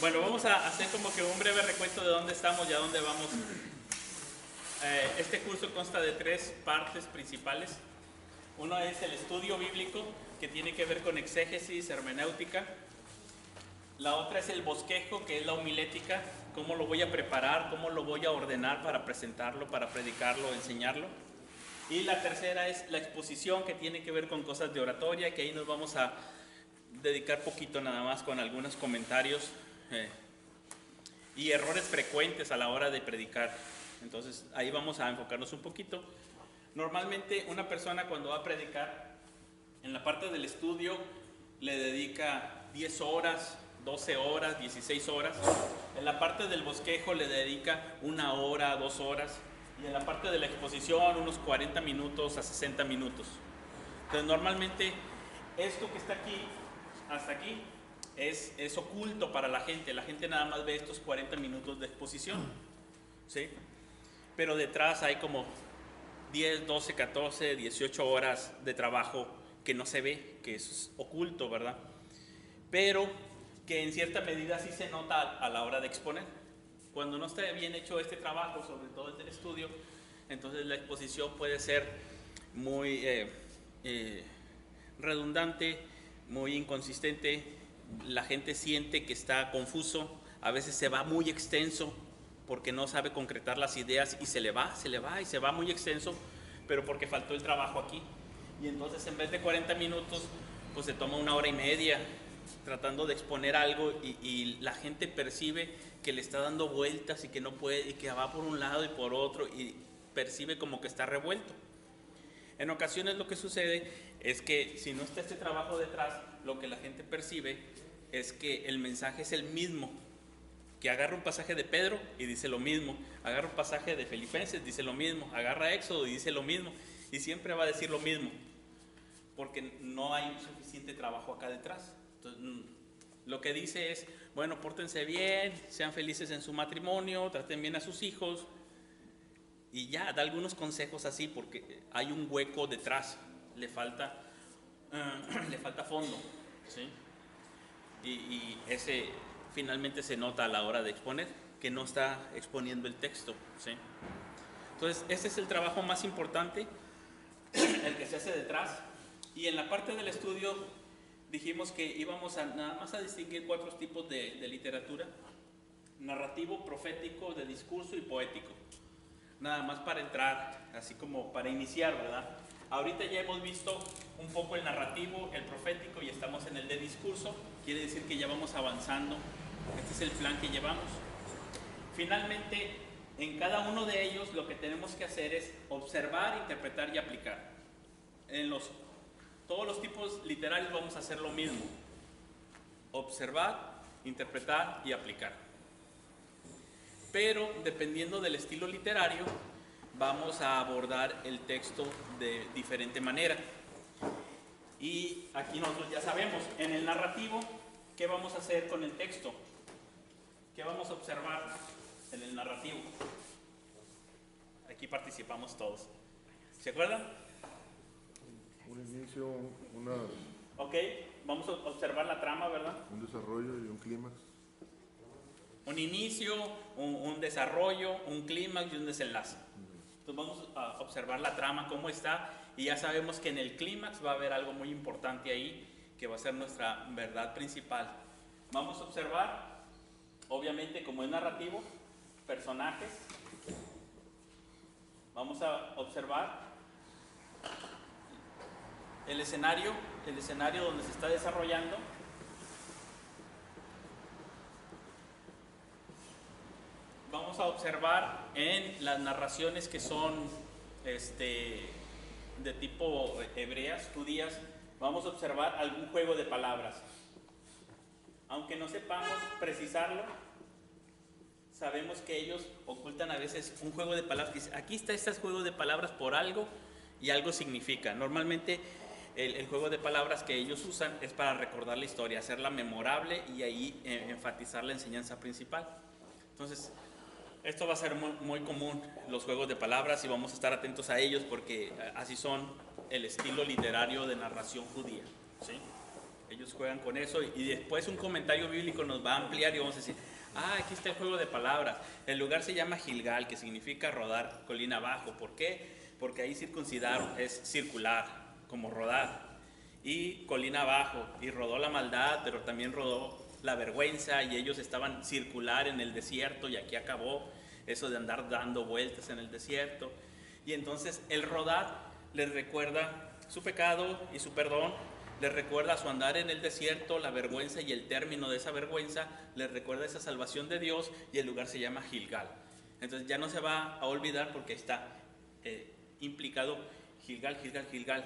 Bueno, vamos a hacer como que un breve recuento de dónde estamos y a dónde vamos. Este curso consta de tres partes principales. Uno es el estudio bíblico, que tiene que ver con exégesis, hermenéutica. La otra es el bosquejo, que es la homilética, cómo lo voy a preparar, cómo lo voy a ordenar para presentarlo, para predicarlo, enseñarlo. Y la tercera es la exposición, que tiene que ver con cosas de oratoria, que ahí nos vamos a dedicar poquito nada más con algunos comentarios y errores frecuentes a la hora de predicar. Entonces ahí vamos a enfocarnos un poquito. Normalmente una persona cuando va a predicar, en la parte del estudio le dedica 10 horas, 12 horas, 16 horas. En la parte del bosquejo le dedica 1 hora, 2 horas. Y en la parte de la exposición unos 40 minutos a 60 minutos. Entonces normalmente esto que está aquí, hasta aquí, es oculto para la gente. La gente nada más ve estos 40 minutos de exposición, ¿sí? Pero detrás hay como 10, 12, 14, 18 horas de trabajo que no se ve, que es oculto, ¿verdad? Pero que en cierta medida sí se nota a la hora de exponer. Cuando no está bien hecho este trabajo, sobre todo el del estudio, entonces la exposición puede ser muy redundante, muy inconsistente. La gente siente que está confuso, a veces se va muy extenso porque no sabe concretar las ideas y se le va y se va muy extenso, pero porque faltó el trabajo aquí. Y entonces en vez de 40 minutos, pues se toma 1 hora y media tratando de exponer algo y la gente percibe que le está dando vueltas y que no puede, y que va por un lado y por otro, y percibe como que está revuelto. En ocasiones lo que sucede es que si no está este trabajo detrás, lo que la gente percibe es que el mensaje es el mismo, que agarra un pasaje de Pedro y dice lo mismo, agarra un pasaje de Filipenses, dice lo mismo, agarra Éxodo y dice lo mismo, y siempre va a decir lo mismo, porque no hay suficiente trabajo acá detrás. Entonces, lo que dice es, bueno, pórtense bien, sean felices en su matrimonio, traten bien a sus hijos, y ya, da algunos consejos así, porque hay un hueco detrás, le falta fondo, ¿sí? Y ese finalmente se nota a la hora de exponer, que no está exponiendo el texto, ¿sí? Entonces, este es el trabajo más importante, el que se hace detrás. Y en la parte del estudio dijimos que íbamos nada más a distinguir 4 tipos de literatura: narrativo, profético, de discurso y poético. Nada más para entrar, así como para iniciar, ¿verdad? Ahorita ya hemos visto un poco el narrativo, el profético, y estamos en el de discurso. Quiere decir que ya vamos avanzando. Este es el plan que llevamos. Finalmente, en cada uno de ellos lo que tenemos que hacer es observar, interpretar y aplicar. En todos los tipos literarios vamos a hacer lo mismo: observar, interpretar y aplicar. Pero dependiendo del estilo literario, vamos a abordar el texto de diferente manera. Y aquí nosotros ya sabemos, en el narrativo, ¿qué vamos a hacer con el texto? ¿Qué vamos a observar en el narrativo? Aquí participamos todos. ¿Se acuerdan? Un inicio, Ok, vamos a observar la trama, ¿verdad? un desarrollo y un clímax. Un inicio, un desarrollo, un clímax y un desenlace. Entonces vamos a observar la trama, cómo está, y ya sabemos que en el clímax va a haber algo muy importante ahí, que va a ser nuestra verdad principal. Vamos a observar, obviamente como es narrativo, personajes. Vamos a observar el escenario donde se está desarrollando. Vamos a observar en las narraciones que son de tipo hebreas, judías, vamos a observar algún juego de palabras. Aunque no sepamos precisarlo, sabemos que ellos ocultan a veces un juego de palabras. Dice, aquí está este juego de palabras por algo y algo significa. Normalmente el juego de palabras que ellos usan es para recordar la historia, hacerla memorable y ahí enfatizar la enseñanza principal. Entonces, esto va a ser muy, muy común, los juegos de palabras, y vamos a estar atentos a ellos porque así son el estilo literario de narración judía, ¿sí? Ellos juegan con eso y después un comentario bíblico nos va a ampliar y vamos a decir, aquí está el juego de palabras. El lugar se llama Gilgal, que significa rodar colina abajo. ¿Por qué? Porque ahí circuncidaron, es circular, como rodar. Y colina abajo, y rodó la maldad, pero también rodó la vergüenza, y ellos estaban circular en el desierto, y aquí acabó eso de andar dando vueltas en el desierto. Y entonces el rodar les recuerda su pecado y su perdón, les recuerda su andar en el desierto, la vergüenza y el término de esa vergüenza, les recuerda esa salvación de Dios, y el lugar se llama Gilgal. Entonces ya no se va a olvidar porque está implicado Gilgal, Gilgal, Gilgal.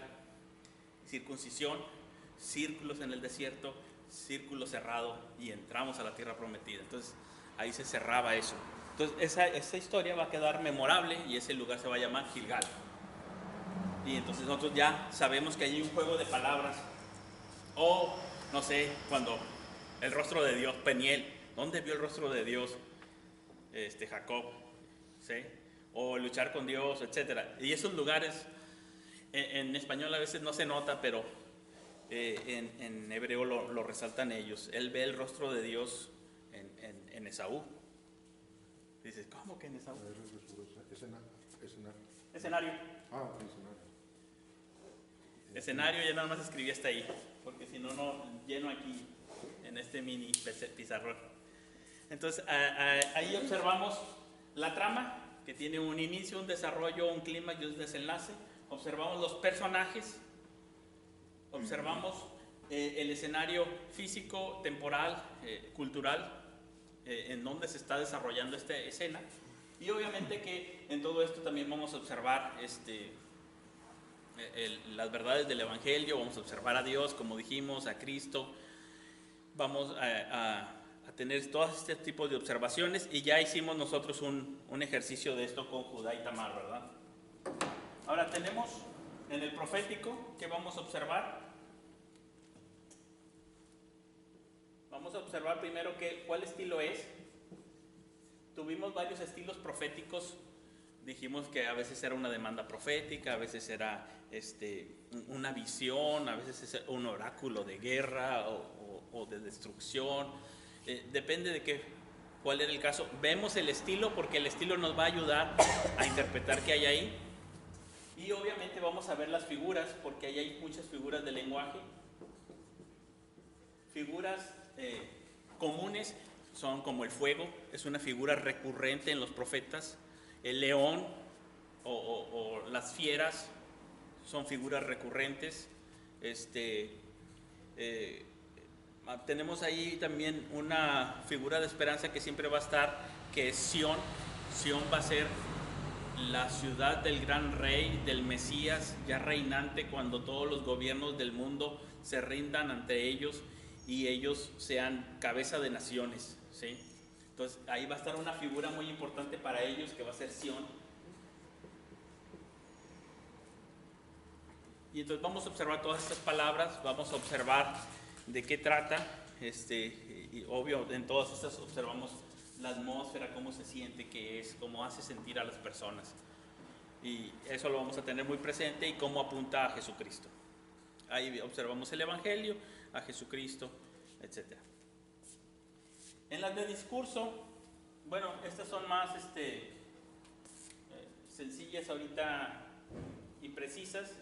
Circuncisión, círculos en el desierto, círculo cerrado, y entramos a la tierra prometida. Entonces ahí se cerraba eso. Entonces esa historia va a quedar memorable y ese lugar se va a llamar Gilgal. Y entonces nosotros ya sabemos que hay un juego de palabras. O, no sé, cuando el rostro de Dios, Peniel, ¿dónde vio el rostro de Dios Jacob? ¿Sí? O luchar con Dios, etc. Y esos lugares, en español a veces no se nota, pero en hebreo lo resaltan ellos. Él ve el rostro de Dios en Esaú. Dices, ¿cómo que en Esaú? Escenario. Escenario, ya nada más escribí hasta ahí, porque si no, no lleno aquí en este mini pizarrón. Entonces, ahí observamos la trama, que tiene un inicio, un desarrollo, un clímax y un desenlace. Observamos los personajes, observamos el escenario físico, temporal, cultural, en donde se está desarrollando esta escena. Y obviamente que en todo esto también vamos a observar las verdades del Evangelio, vamos a observar a Dios, como dijimos, a Cristo. Vamos a tener todos este tipo de observaciones, y ya hicimos nosotros un ejercicio de esto con Judá y Tamar, ¿verdad? Ahora tenemos en el profético, ¿qué vamos a observar? Vamos a observar primero cuál estilo es. Tuvimos varios estilos proféticos. Dijimos que a veces era una demanda profética, a veces era una visión, a veces es un oráculo de guerra o de destrucción. Depende de cuál era el caso. Vemos el estilo porque el estilo nos va a ayudar a interpretar qué hay ahí. Y obviamente vamos a ver las figuras, porque ahí hay muchas figuras de lenguaje. Figuras comunes son como el fuego, es una figura recurrente en los profetas. El león o las fieras son figuras recurrentes. Tenemos ahí también una figura de esperanza que siempre va a estar, que es Sión. Sión va a ser la ciudad del gran rey, del Mesías, ya reinante, cuando todos los gobiernos del mundo se rindan ante ellos y ellos sean cabeza de naciones, ¿sí? Entonces ahí va a estar una figura muy importante para ellos, que va a ser Sión. Y entonces vamos a observar todas estas palabras, vamos a observar de qué trata, y obvio en todas estas observamos la atmósfera, cómo se siente, qué es, cómo hace sentir a las personas. Y eso lo vamos a tener muy presente, y cómo apunta a Jesucristo. Ahí observamos el Evangelio, a Jesucristo, etc. En las de discurso, bueno, estas son más sencillas ahorita y precisas.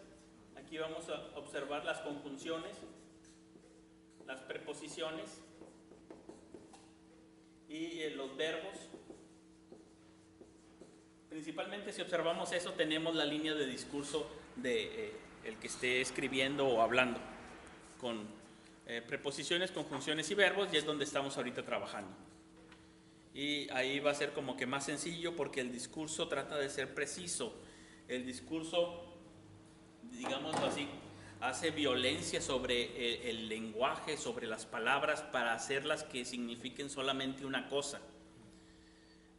Aquí vamos a observar las conjunciones, las preposiciones y los verbos. Principalmente, si observamos eso, tenemos la línea de discurso de el que esté escribiendo o hablando, con preposiciones, conjunciones y verbos, y es donde estamos ahorita trabajando. Y ahí va a ser como que más sencillo, porque el discurso trata de ser preciso. El discurso, digámoslo así, hace violencia sobre el lenguaje, sobre las palabras, para hacerlas que signifiquen solamente una cosa.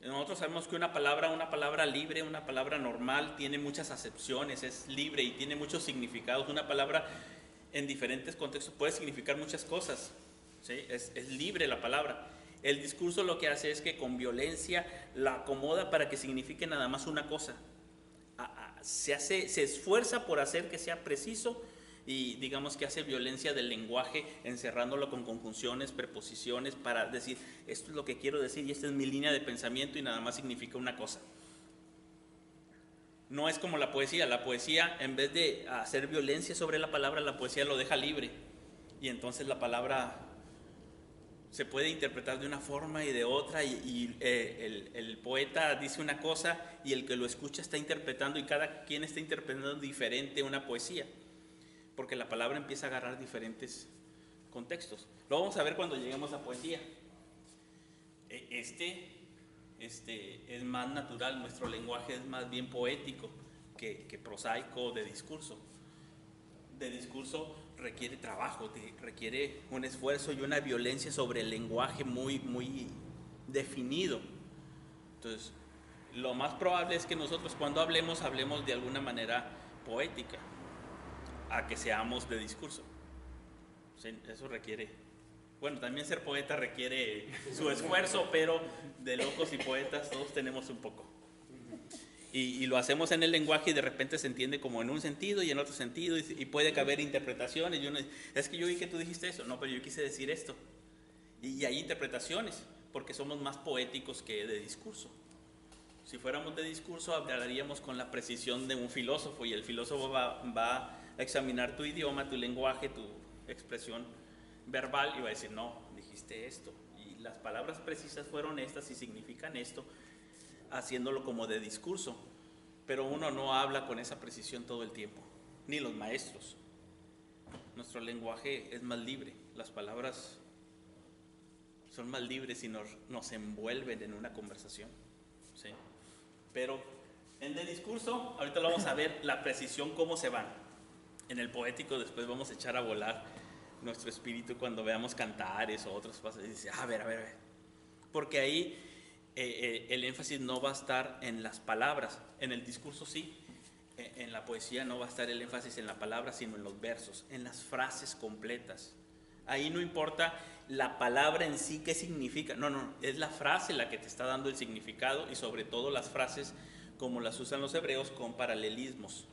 Nosotros sabemos que una palabra libre, una palabra normal, tiene muchas acepciones, es libre y tiene muchos significados. Una palabra en diferentes contextos puede significar muchas cosas, ¿sí? Es libre la palabra. El discurso lo que hace es que con violencia la acomoda para que signifique nada más una cosa. Se esfuerza por hacer que sea preciso y digamos que hace violencia del lenguaje, encerrándolo con conjunciones, preposiciones, para decir, esto es lo que quiero decir y esta es mi línea de pensamiento y nada más significa una cosa. No es como la poesía en vez de hacer violencia sobre la palabra, la poesía lo deja libre y entonces la palabra se puede interpretar de una forma y de otra y el poeta dice una cosa y el que lo escucha está interpretando y cada quien está interpretando diferente una poesía, porque la palabra empieza a agarrar diferentes contextos. Lo vamos a ver cuando lleguemos a poesía. Este es más natural, nuestro lenguaje es más bien poético que prosaico de discurso. De discurso requiere trabajo, requiere un esfuerzo y una violencia sobre el lenguaje muy, muy definido. Entonces, lo más probable es que nosotros cuando hablemos de alguna manera poética, a que seamos de discurso. Sí, eso requiere, bueno, también ser poeta requiere su esfuerzo, pero de locos y poetas todos tenemos un poco. Y lo hacemos en el lenguaje y de repente se entiende como en un sentido y en otro sentido y puede caber interpretaciones. Y uno dice, es que yo vi que tú dijiste eso. No, pero yo quise decir esto. Y hay interpretaciones porque somos más poéticos que de discurso. Si fuéramos de discurso hablaríamos con la precisión de un filósofo y el filósofo va a examinar tu idioma, tu lenguaje, tu expresión verbal y va a decir, no, dijiste esto. Y las palabras precisas fueron estas y significan esto, haciéndolo como de discurso, pero uno no habla con esa precisión todo el tiempo, ni los maestros. Nuestro lenguaje es más libre, las palabras son más libres y nos envuelven en una conversación, ¿sí? Pero en el discurso, ahorita lo vamos a ver, la precisión cómo se van. En el poético después vamos a echar a volar nuestro espíritu cuando veamos cantares o otras cosas y dice, a ver, porque ahí el énfasis no va a estar en las palabras, en el discurso sí, en la poesía no va a estar el énfasis en la palabra, sino en los versos, en las frases completas. Ahí no importa la palabra en sí qué significa, no, es la frase la que te está dando el significado y sobre todo las frases como las usan los hebreos con paralelismos.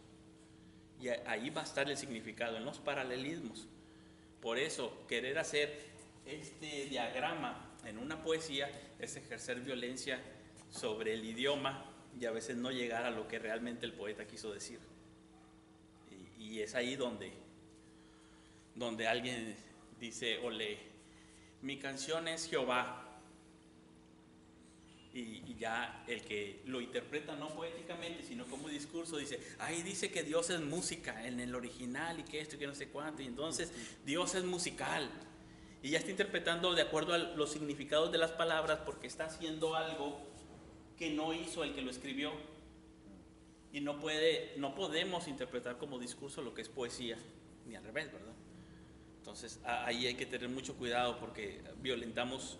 Y ahí va a estar el significado, en los paralelismos. Por eso, querer hacer este diagrama en una poesía es ejercer violencia sobre el idioma y a veces no llegar a lo que realmente el poeta quiso decir. Y es ahí donde alguien dice o lee, mi canción es Jehová. Y ya el que lo interpreta no poéticamente, sino como discurso, dice, ahí dice que Dios es música en el original y que esto y que no sé cuánto, y entonces Dios es musical. Y ya está interpretando de acuerdo a los significados de las palabras porque está haciendo algo que no hizo el que lo escribió. Y no podemos interpretar como discurso lo que es poesía, ni al revés, ¿verdad? Entonces ahí hay que tener mucho cuidado porque violentamos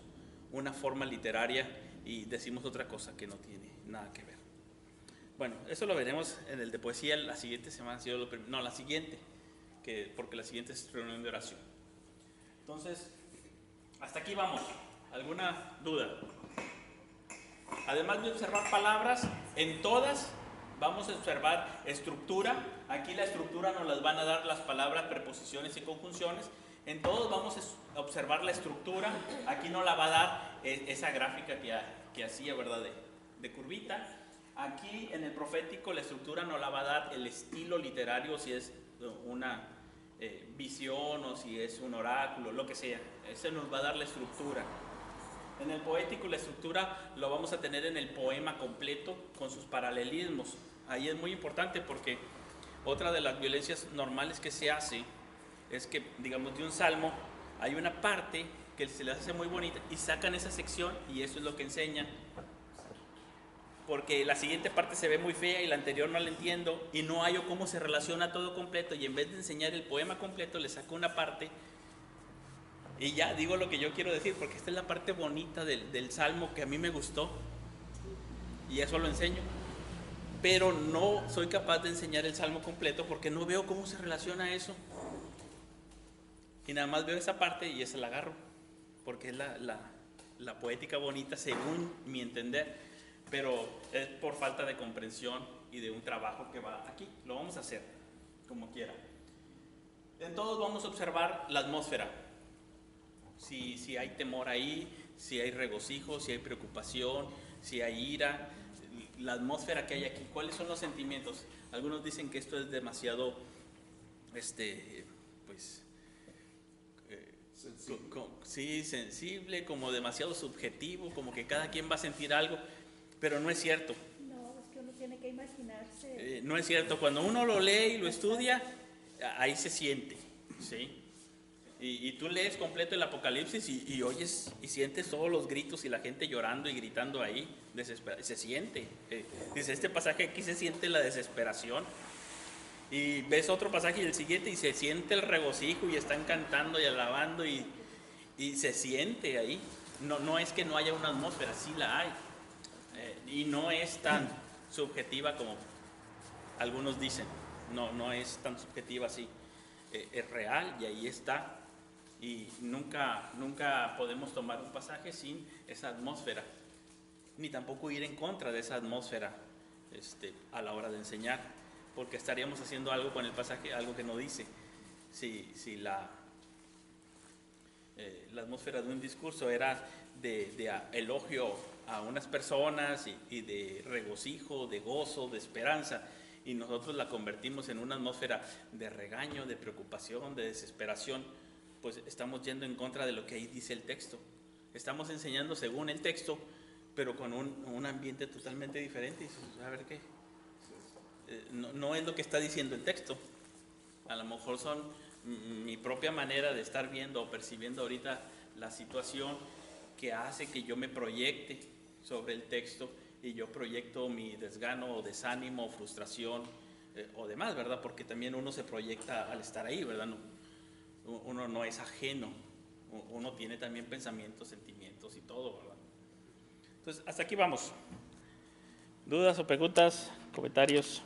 una forma literaria y decimos otra cosa que no tiene nada que ver. Bueno, eso lo veremos en el de poesía la siguiente semana, la siguiente, porque la siguiente es reunión de oración. Entonces, hasta aquí vamos. ¿Alguna duda? Además de observar palabras, en todas vamos a observar estructura. Aquí la estructura nos las van a dar las palabras, preposiciones y conjunciones. En todos vamos a observar la estructura. Aquí no la va a dar esa gráfica que hacía, ¿verdad? De curvita. Aquí en el profético la estructura no la va a dar el estilo literario, si es una visión o si es un oráculo, lo que sea. Ese nos va a dar la estructura. En el poético la estructura lo vamos a tener en el poema completo con sus paralelismos. Ahí es muy importante porque otra de las violencias normales que se hace es que, digamos, de un salmo hay una parte que se les hace muy bonita y sacan esa sección y eso es lo que enseñan. Porque la siguiente parte se ve muy fea y la anterior no la entiendo y no hallo cómo se relaciona todo completo y en vez de enseñar el poema completo le saco una parte y ya digo lo que yo quiero decir porque esta es la parte bonita del salmo que a mí me gustó y eso lo enseño. Pero no soy capaz de enseñar el salmo completo porque no veo cómo se relaciona eso. Y nada más veo esa parte y esa la agarro, porque es la poética bonita según mi entender, pero es por falta de comprensión y de un trabajo que va aquí. Lo vamos a hacer como quiera. En todos vamos a observar la atmósfera. Si hay temor ahí, si hay regocijo, si hay preocupación, si hay ira, la atmósfera que hay aquí. ¿Cuáles son los sentimientos? Algunos dicen que esto es demasiado, pues, sí, sensible, como demasiado subjetivo, como que cada quien va a sentir algo, pero no es cierto. No, es que uno tiene que imaginarse. No es cierto. Cuando uno lo lee y lo estudia, ahí se siente, ¿sí? Y tú lees completo el Apocalipsis y oyes y sientes todos los gritos y la gente llorando y gritando ahí, desesperada. Se siente. Dice, este pasaje aquí se siente la desesperación. Y ves otro pasaje y el siguiente y se siente el regocijo y están cantando y alabando y se siente ahí. No es que no haya una atmósfera, sí la hay. Y no es tan subjetiva como algunos dicen. No es tan subjetiva así. Es real y ahí está. Y nunca podemos tomar un pasaje sin esa atmósfera, ni tampoco ir en contra de esa atmósfera a la hora de enseñar, porque estaríamos haciendo algo con el pasaje, algo que no dice. Si la atmósfera de un discurso era de elogio a unas personas y de regocijo, de gozo, de esperanza, y nosotros la convertimos en una atmósfera de regaño, de preocupación, de desesperación, pues estamos yendo en contra de lo que ahí dice el texto. Estamos enseñando según el texto, pero con un ambiente totalmente diferente. Y a ver qué. No es lo que está diciendo el texto. A lo mejor son mi propia manera de estar viendo o percibiendo ahorita la situación que hace que yo me proyecte sobre el texto y yo proyecto mi desgano o desánimo o frustración o demás, ¿verdad? Porque también uno se proyecta al estar ahí, ¿verdad? Uno no es ajeno, uno tiene también pensamientos, sentimientos y todo, ¿verdad? Entonces, hasta aquí vamos. ¿Dudas o preguntas, comentarios?